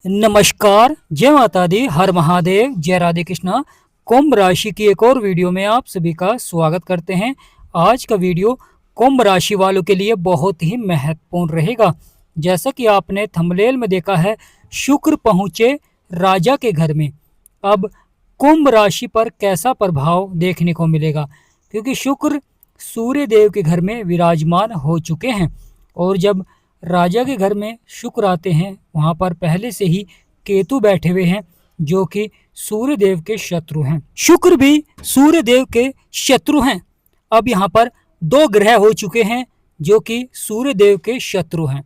नमस्कार, जय माता दी, हर महादेव, जय राधे कृष्णा। कुंभ राशि की एक और वीडियो में आप सभी का स्वागत करते हैं। आज का वीडियो कुंभ राशि वालों के लिए बहुत ही महत्वपूर्ण रहेगा। जैसा कि आपने थंबनेल में देखा है, शुक्र पहुंचे राजा के घर में। अब कुंभ राशि पर कैसा प्रभाव देखने को मिलेगा, क्योंकि शुक्र सूर्य देव के घर में विराजमान हो चुके हैं। और जब राजा के घर में शुक्र आते हैं, वहाँ पर पहले से ही केतु बैठे हुए हैं, जो कि सूर्य देव के शत्रु हैं। शुक्र भी सूर्य देव के शत्रु हैं। अब यहाँ पर दो ग्रह हो चुके हैं जो कि सूर्य देव के शत्रु हैं।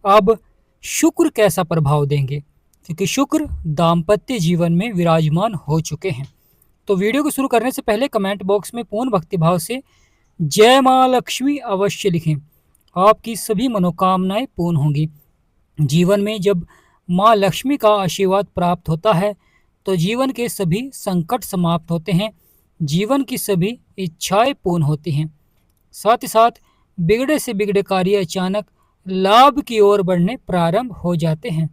अब शुक्र कैसा प्रभाव देंगे, क्योंकि शुक्र दाम्पत्य जीवन में विराजमान हो चुके हैं। तो वीडियो को शुरू करने से पहले कमेंट बॉक्स में पूर्ण भक्तिभाव से जय माँ लक्ष्मी अवश्य लिखें। आपकी सभी मनोकामनाएं पूर्ण होंगी। जीवन में जब माँ लक्ष्मी का आशीर्वाद प्राप्त होता है तो जीवन के सभी संकट समाप्त होते हैं, जीवन की सभी इच्छाएं पूर्ण होती हैं। साथ ही साथ बिगड़े से बिगड़े कार्य अचानक लाभ की ओर बढ़ने प्रारंभ हो जाते हैं।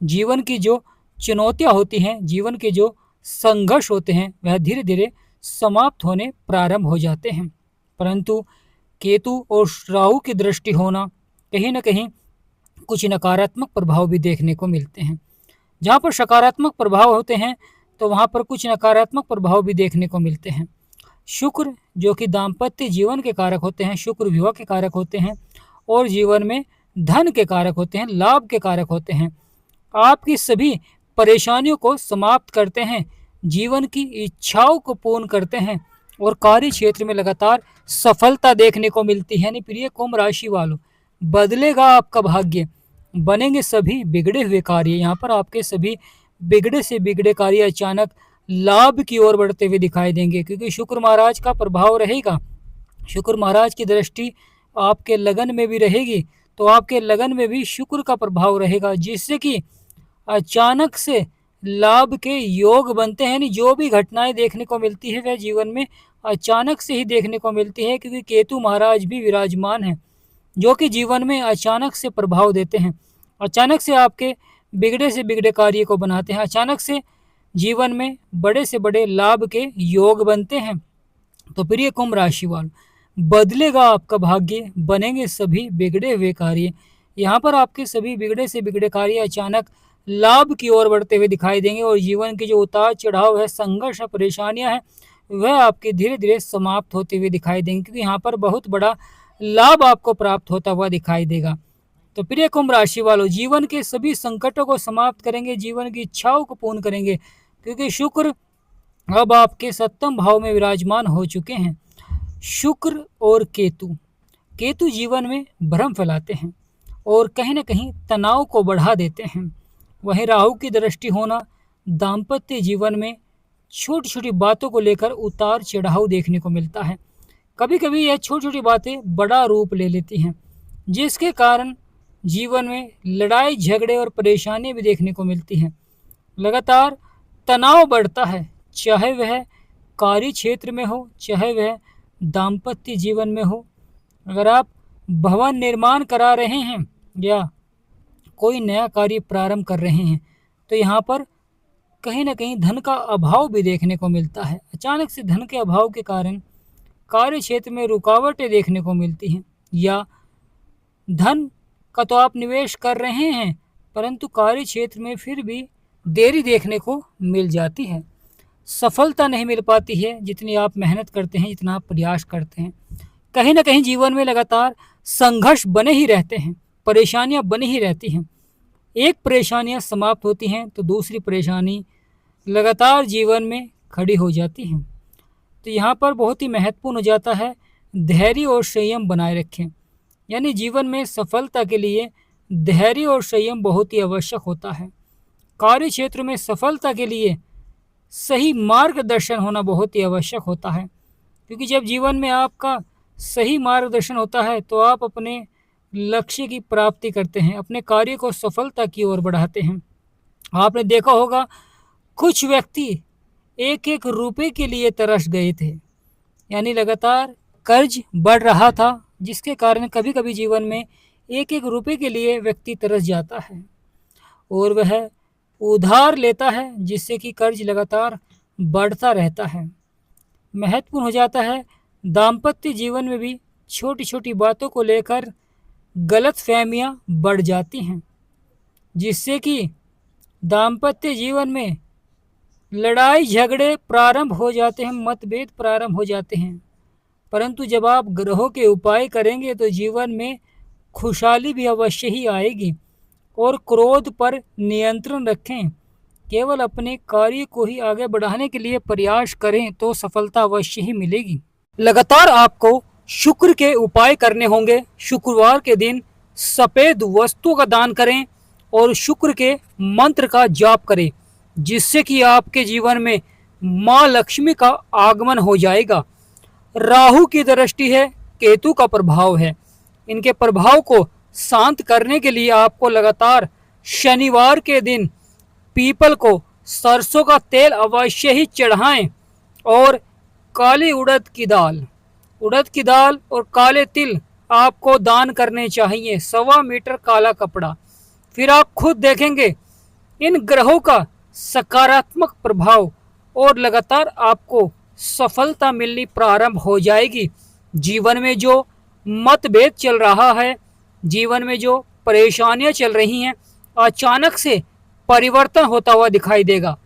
जीवन की जो चुनौतियां होती हैं, जीवन के जो संघर्ष होते हैं, वह धीरे धीरे समाप्त होने प्रारंभ हो जाते हैं। परंतु केतु और राहु की दृष्टि होना कहीं न कहीं कुछ नकारात्मक प्रभाव भी देखने को मिलते हैं। जहाँ पर सकारात्मक प्रभाव होते हैं तो वहाँ पर कुछ नकारात्मक प्रभाव भी देखने को मिलते हैं। शुक्र जो कि दाम्पत्य जीवन के कारक होते हैं, शुक्र विवाह के कारक होते हैं और जीवन में धन के कारक होते हैं, लाभ के कारक होते हैं। आपकी सभी परेशानियों को समाप्त करते हैं, जीवन की इच्छाओं को पूर्ण करते हैं और कार्य क्षेत्र में लगातार सफलता देखने को मिलती है। यानी प्रिय कुंभ राशि वालों, बदलेगा आपका भाग्य, बनेंगे सभी बिगड़े हुए कार्य। यहाँ पर आपके सभी बिगड़े से बिगड़े कार्य अचानक लाभ की ओर बढ़ते हुए दिखाई देंगे, क्योंकि शुक्र महाराज का प्रभाव रहेगा। शुक्र महाराज की दृष्टि आपके लगन में भी रहेगी, तो आपके लगन में भी शुक्र का प्रभाव रहेगा, जिससे कि अचानक से लाभ के योग बनते हैं। यानी जो भी घटनाएं देखने को मिलती है वह जीवन में अचानक से ही देखने को मिलती है, क्योंकि केतु महाराज भी विराजमान हैं, जो कि जीवन में अचानक से प्रभाव देते हैं, अचानक से आपके बिगड़े से बिगड़े कार्य को बनाते हैं, अचानक से जीवन में बड़े से बड़े लाभ के योग बनते हैं। तो प्रिय कुंभ राशि वालों, बदलेगा आपका भाग्य, बनेंगे सभी बिगड़े हुए कार्य। यहाँ पर आपके सभी बिगड़े से बिगड़े कार्य अचानक लाभ की ओर बढ़ते हुए दिखाई देंगे और जीवन के जो उतार चढ़ाव है, संघर्ष है, परेशानियां हैं, वह आपके धीरे धीरे समाप्त होते हुए दिखाई देंगे, क्योंकि यहाँ पर बहुत बड़ा लाभ आपको प्राप्त होता हुआ दिखाई देगा। तो प्रिय कुंभ राशि वालों, जीवन के सभी संकटों को समाप्त करेंगे, जीवन की इच्छाओं को पूर्ण करेंगे, क्योंकि शुक्र अब आपके सप्तम भाव में विराजमान हो चुके हैं। शुक्र और केतु, केतु जीवन में भ्रम फैलाते हैं और कहीं न कहीं तनाव को बढ़ा देते हैं। वहीं राहु की दृष्टि होना दाम्पत्य जीवन में छोटी छोटी बातों को लेकर उतार चढ़ाव देखने को मिलता है। कभी कभी यह छोटी छोटी बातें बड़ा रूप ले लेती हैं, जिसके कारण जीवन में लड़ाई झगड़े और परेशानी भी देखने को मिलती हैं। लगातार तनाव बढ़ता है, चाहे वह कार्य क्षेत्र में हो, चाहे वह दाम्पत्य जीवन में हो। अगर आप भवन निर्माण करा रहे हैं या कोई नया कार्य प्रारंभ कर रहे हैं, तो यहाँ पर कहीं ना कहीं धन का अभाव भी देखने को मिलता है। अचानक से धन के अभाव के कारण कार्य क्षेत्र में रुकावटें देखने को मिलती हैं, या धन का तो आप निवेश कर रहे हैं परंतु कार्य क्षेत्र में फिर भी देरी देखने को मिल जाती है। सफलता नहीं मिल पाती है जितनी आप मेहनत करते हैं, जितना आप प्रयास करते हैं। कहीं ना कहीं जीवन में लगातार संघर्ष बने ही रहते हैं, परेशानियां बनी ही रहती हैं। एक परेशानियां समाप्त होती हैं तो दूसरी परेशानी लगातार जीवन में खड़ी हो जाती हैं। तो यहाँ पर बहुत ही महत्वपूर्ण हो जाता है धैर्य और संयम बनाए रखें। यानी जीवन में सफलता के लिए धैर्य और संयम बहुत ही आवश्यक होता है। कार्य क्षेत्र में सफलता के लिए सही मार्गदर्शन होना बहुत ही आवश्यक होता है, क्योंकि जब जीवन में आपका सही मार्गदर्शन होता है तो आप अपने लक्ष्य की प्राप्ति करते हैं, अपने कार्य को सफलता की ओर बढ़ाते हैं। आपने देखा होगा कुछ व्यक्ति एक एक रुपए के लिए तरस गए थे, यानी लगातार कर्ज बढ़ रहा था, जिसके कारण कभी कभी जीवन में एक एक रुपए के लिए व्यक्ति तरस जाता है और वह उधार लेता है, जिससे कि कर्ज लगातार बढ़ता रहता है। महत्वपूर्ण हो जाता है दाम्पत्य जीवन में भी छोटी छोटी बातों को लेकर गलतफहमियां बढ़ जाती हैं, जिससे कि दाम्पत्य जीवन में लड़ाई झगड़े प्रारंभ हो जाते हैं, मतभेद प्रारंभ हो जाते हैं। परंतु जब आप ग्रहों के उपाय करेंगे तो जीवन में खुशहाली भी अवश्य ही आएगी। और क्रोध पर नियंत्रण रखें, केवल अपने कार्य को ही आगे बढ़ाने के लिए प्रयास करें तो सफलता अवश्य ही मिलेगी। लगातार आपको शुक्र के उपाय करने होंगे। शुक्रवार के दिन सफ़ेद वस्तु का दान करें और शुक्र के मंत्र का जाप करें, जिससे कि आपके जीवन में माँ लक्ष्मी का आगमन हो जाएगा। राहु की दृष्टि है, केतु का प्रभाव है। इनके प्रभाव को शांत करने के लिए आपको लगातार शनिवार के दिन पीपल को सरसों का तेल अवश्य ही चढ़ाएं और काली उड़द की दाल और काले तिल आपको दान करने चाहिए। 1.25 मीटर काला कपड़ा। फिर आप खुद देखेंगे इन ग्रहों का सकारात्मक प्रभाव और लगातार आपको सफलता मिलनी प्रारंभ हो जाएगी। जीवन में जो मतभेद चल रहा है, जीवन में जो परेशानियां चल रही हैं, अचानक से परिवर्तन होता हुआ दिखाई देगा।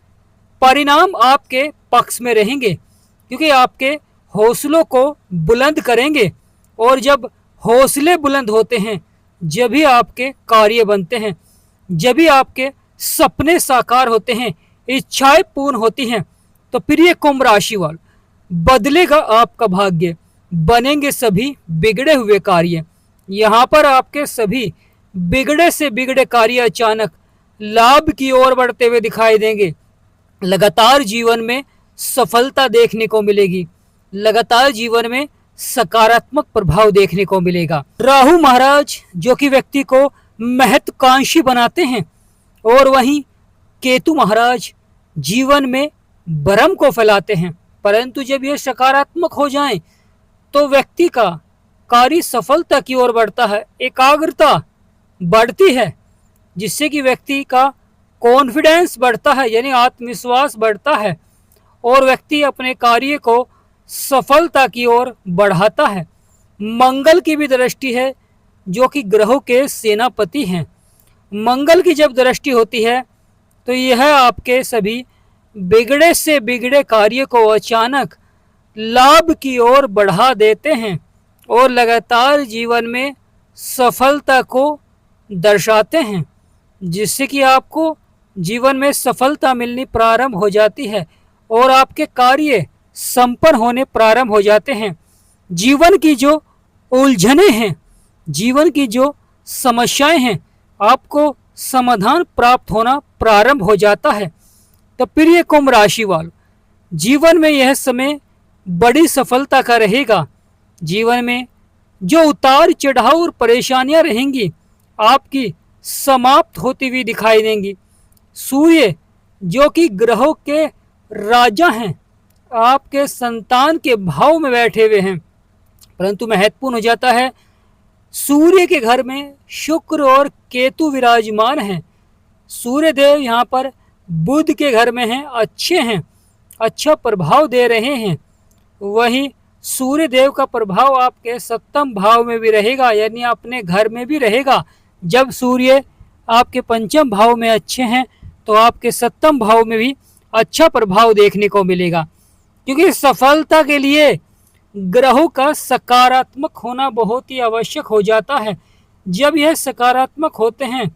परिणाम आपके पक्ष में रहेंगे, क्योंकि आपके हौसलों को बुलंद करेंगे। और जब हौसले बुलंद होते हैं, जब भी आपके कार्य बनते हैं, जब भी आपके सपने साकार होते हैं, इच्छाएं पूर्ण होती हैं, तो फिर ये कुंभ राशि वाले बदलेगा आपका भाग्य। बनेंगे सभी बिगड़े हुए कार्य। यहाँ पर आपके सभी बिगड़े से बिगड़े कार्य अचानक लाभ की ओर बढ़ते हुए दिखाई देंगे। लगातार जीवन में सफलता देखने को मिलेगी। लगातार जीवन में सकारात्मक प्रभाव देखने को मिलेगा। राहु महाराज जो कि व्यक्ति को महत्वाकांक्षी बनाते हैं, और वहीं केतु महाराज जीवन में भ्रम को फैलाते हैं। परंतु जब ये सकारात्मक हो जाएं, तो व्यक्ति का कार्य सफलता की ओर बढ़ता है, एकाग्रता बढ़ती है, जिससे कि व्यक्ति का कॉन्फिडेंस बढ़ता है, यानी आत्मविश्वास बढ़ता है, और व्यक्ति अपने कार्य को सफलता की ओर बढ़ाता है। मंगल की भी दृष्टि है, जो कि ग्रहों के सेनापति हैं। मंगल की जब दृष्टि होती है, तो यह आपके सभी बिगड़े से बिगड़े कार्य को अचानक लाभ की ओर बढ़ा देते हैं और लगातार जीवन में सफलता को दर्शाते हैं, जिससे कि आपको जीवन में सफलता मिलनी प्रारंभ हो जाती है और आपके कार्य संपन्न होने प्रारंभ हो जाते हैं। जीवन की जो उलझने हैं, जीवन की जो समस्याएं हैं, आपको समाधान प्राप्त होना प्रारंभ हो जाता है। तो प्रिय कुंभ राशि वालों, जीवन में यह समय बड़ी सफलता का रहेगा। जीवन में जो उतार चढ़ाव और परेशानियां रहेंगी, आपकी समाप्त होती हुई दिखाई देंगी। सूर्य जो कि ग्रहों के राजा हैं, आपके संतान के भाव में बैठे हुए हैं। परंतु महत्वपूर्ण हो जाता है, सूर्य के घर में शुक्र और केतु विराजमान हैं। सूर्य देव यहाँ पर बुध के घर में हैं, अच्छे हैं, अच्छा प्रभाव दे रहे हैं। वहीं सूर्य देव का प्रभाव आपके 7वें भाव में भी रहेगा, यानी अपने घर में भी रहेगा। जब सूर्य आपके 5वें भाव में अच्छे हैं, तो आपके 7वें भाव में भी अच्छा प्रभाव देखने को मिलेगा। क्योंकि सफलता के लिए ग्रहों का सकारात्मक होना बहुत ही आवश्यक हो जाता है। जब यह सकारात्मक होते हैं,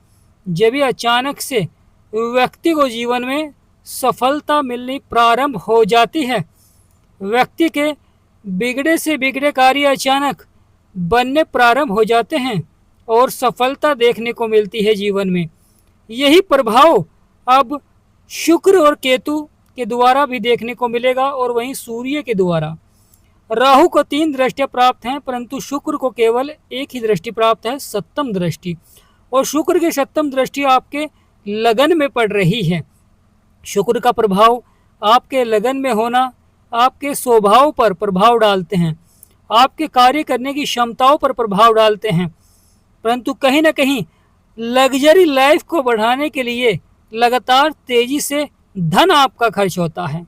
जब ये अचानक से व्यक्ति को जीवन में सफलता मिलनी प्रारंभ हो जाती है। व्यक्ति के बिगड़े से बिगड़े कार्य अचानक बनने प्रारंभ हो जाते हैं और सफलता देखने को मिलती है जीवन में। यही प्रभाव अब शुक्र और केतु के द्वारा भी देखने को मिलेगा, और वहीं सूर्य के द्वारा। राहु को 3 दृष्टियां प्राप्त हैं, परंतु शुक्र को केवल एक ही दृष्टि प्राप्त है, 7वीं दृष्टि। और शुक्र की 7वीं दृष्टि आपके लगन में पड़ रही है। शुक्र का प्रभाव आपके लगन में होना आपके स्वभाव पर प्रभाव डालते हैं, आपके कार्य करने की क्षमताओं पर प्रभाव डालते हैं। परंतु कहीं ना कहीं लग्जरी लाइफ को बढ़ाने के लिए, लगातार तेजी से धन आपका खर्च होता है।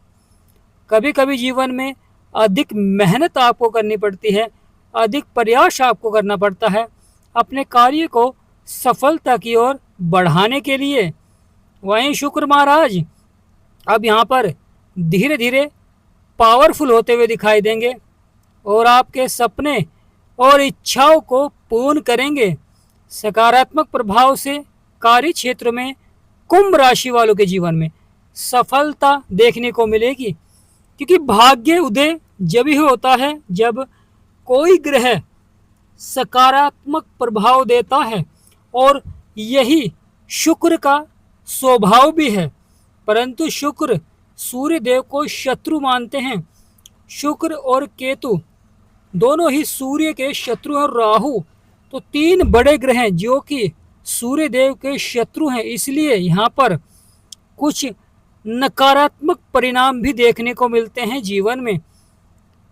कभी कभी जीवन में अधिक मेहनत आपको करनी पड़ती है, अधिक प्रयास आपको करना पड़ता है अपने कार्य को सफलता की ओर बढ़ाने के लिए। वहीं शुक्र महाराज अब यहाँ पर धीरे धीरे पावरफुल होते हुए दिखाई देंगे और आपके सपने और इच्छाओं को पूर्ण करेंगे। सकारात्मक प्रभाव से कार्य क्षेत्र में कुंभ राशि वालों के जीवन में सफलता देखने को मिलेगी, क्योंकि भाग्य उदय जब ही होता है जब कोई ग्रह सकारात्मक प्रभाव देता है, और यही शुक्र का स्वभाव भी है। परंतु शुक्र सूर्य देव को शत्रु मानते हैं। शुक्र और केतु दोनों ही सूर्य के शत्रु हैं। राहु तो तीन बड़े ग्रह हैं जो कि सूर्य देव के शत्रु हैं, इसलिए यहाँ पर कुछ नकारात्मक परिणाम भी देखने को मिलते हैं जीवन में।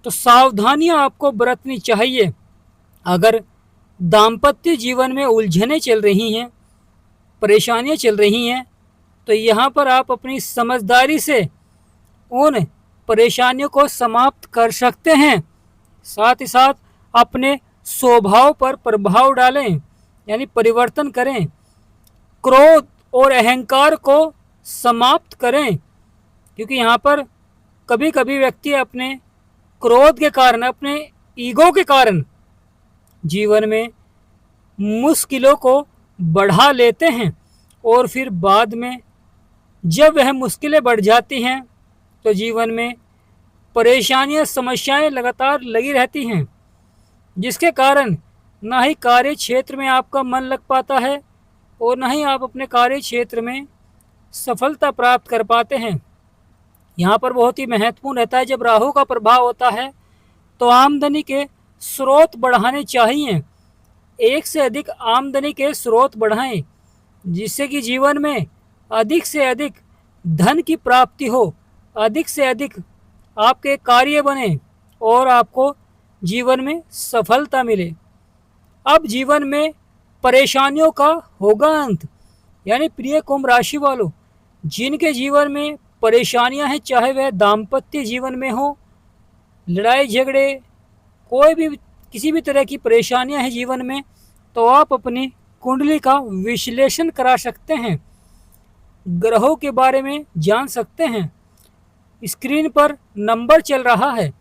तो सावधानियां आपको बरतनी चाहिए। अगर दाम्पत्य जीवन में उलझनें चल रही हैं, परेशानियां चल रही हैं, तो यहाँ पर आप अपनी समझदारी से उन परेशानियों को समाप्त कर सकते हैं। साथ ही साथ अपने स्वभाव पर प्रभाव डालें, यानी परिवर्तन करें। क्रोध और अहंकार को समाप्त करें, क्योंकि यहाँ पर कभी कभी व्यक्ति अपने क्रोध के कारण, अपने ईगो के कारण जीवन में मुश्किलों को बढ़ा लेते हैं, और फिर बाद में जब वह मुश्किलें बढ़ जाती हैं तो जीवन में परेशानियां, समस्याएं लगातार लगी रहती हैं, जिसके कारण ना ही कार्य क्षेत्र में आपका मन लग पाता है और ना ही आप अपने कार्य क्षेत्र में सफलता प्राप्त कर पाते हैं। यहाँ पर बहुत ही महत्वपूर्ण रहता है, जब राहु का प्रभाव होता है तो आमदनी के स्रोत बढ़ाने चाहिए। एक से अधिक आमदनी के स्रोत बढ़ाएं, जिससे कि जीवन में अधिक से अधिक धन की प्राप्ति हो, अधिक से अधिक आपके कार्य बने और आपको जीवन में सफलता मिले। अब जीवन में परेशानियों का होगा अंत। यानी प्रिय कुंभ राशि वालों, जिनके जीवन में परेशानियां हैं, चाहे वह दाम्पत्य जीवन में हो, लड़ाई झगड़े, कोई भी किसी भी तरह की परेशानियां हैं जीवन में, तो आप अपनी कुंडली का विश्लेषण करा सकते हैं, ग्रहों के बारे में जान सकते हैं। स्क्रीन पर नंबर चल रहा है,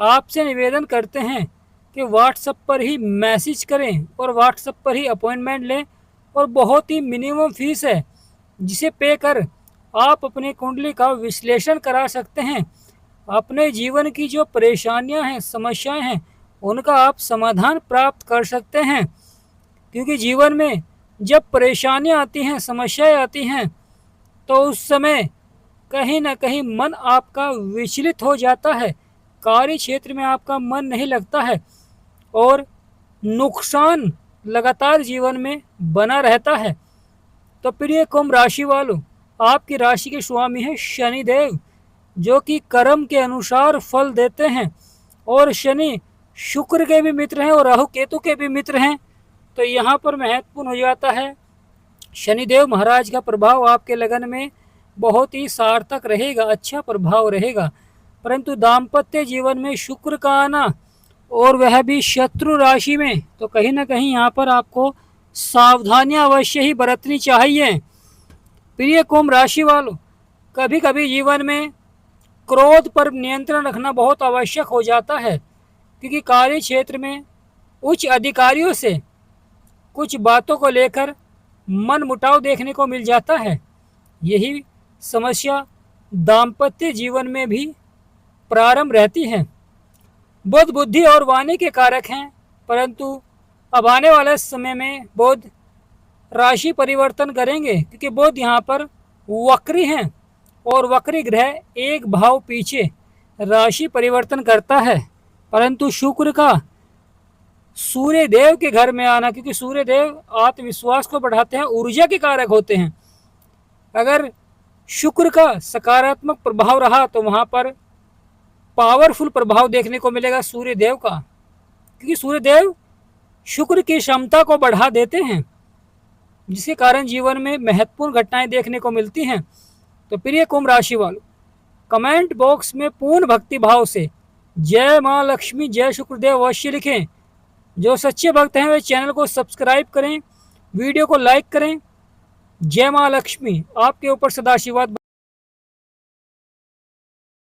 आपसे निवेदन करते हैं कि व्हाट्सएप पर ही मैसेज करें और व्हाट्सएप पर ही अपॉइंटमेंट लें, और बहुत ही मिनिमम फीस है जिसे पे कर आप अपनी कुंडली का विश्लेषण करा सकते हैं। अपने जीवन की जो परेशानियां हैं, समस्याएं हैं, उनका आप समाधान प्राप्त कर सकते हैं, क्योंकि जीवन में जब परेशानियां आती हैं, समस्याएं आती हैं, तो उस समय कहीं ना कहीं मन आपका विचलित हो जाता है, कार्य क्षेत्र में आपका मन नहीं लगता है और नुकसान लगातार जीवन में बना रहता है। तो प्रिय कुंभ राशि वालों, आपकी राशि के स्वामी हैं शनिदेव, जो कि कर्म के अनुसार फल देते हैं, और शनि शुक्र के भी मित्र हैं और राहु केतु के भी मित्र हैं। तो यहाँ पर महत्वपूर्ण हो जाता है, शनिदेव महाराज का प्रभाव आपके लगन में बहुत ही सार्थक रहेगा, अच्छा प्रभाव रहेगा। परंतु दाम्पत्य जीवन में शुक्र का आना और वह भी शत्रु राशि में, तो कहीं ना कहीं यहाँ पर आपको सावधानियां अवश्य ही बरतनी चाहिए। प्रिय कुंभ राशि वालों, कभी कभी जीवन में क्रोध पर नियंत्रण रखना बहुत आवश्यक हो जाता है, क्योंकि कार्य क्षेत्र में उच्च अधिकारियों से कुछ बातों को लेकर मन मुटाव देखने को मिल जाता है। यही समस्या दाम्पत्य जीवन में भी प्रारंभ रहती है। बुध बुद्धि और वाणी के कारक हैं, परंतु अब आने वाले समय में बुध राशि परिवर्तन करेंगे, क्योंकि बुध यहाँ पर वक्री हैं और वक्री ग्रह एक भाव पीछे राशि परिवर्तन करता है। परंतु शुक्र का सूर्य देव के घर में आना, क्योंकि सूर्य देव आत्मविश्वास को बढ़ाते हैं, ऊर्जा के कारक होते हैं, अगर शुक्र का सकारात्मक प्रभाव रहा तो वहाँ पर पावरफुल प्रभाव देखने को मिलेगा सूर्य देव का, क्योंकि सूर्य देव शुक्र की क्षमता को बढ़ा देते हैं। जिसके कारण जीवन में महत्वपूर्ण घटनाएं देखने को मिलती हैं। तो प्रिय कुंभ राशि वालों, कमेंट बॉक्स में पूर्ण भक्ति भाव से जय माँ लक्ष्मी, जय शुक्रदेव अवश्य लिखें। जो सच्चे भक्त हैं वे चैनल को सब्सक्राइब करें, वीडियो को लाइक करें। जय माँ लक्ष्मी आपके ऊपर सदा आशीर्वाद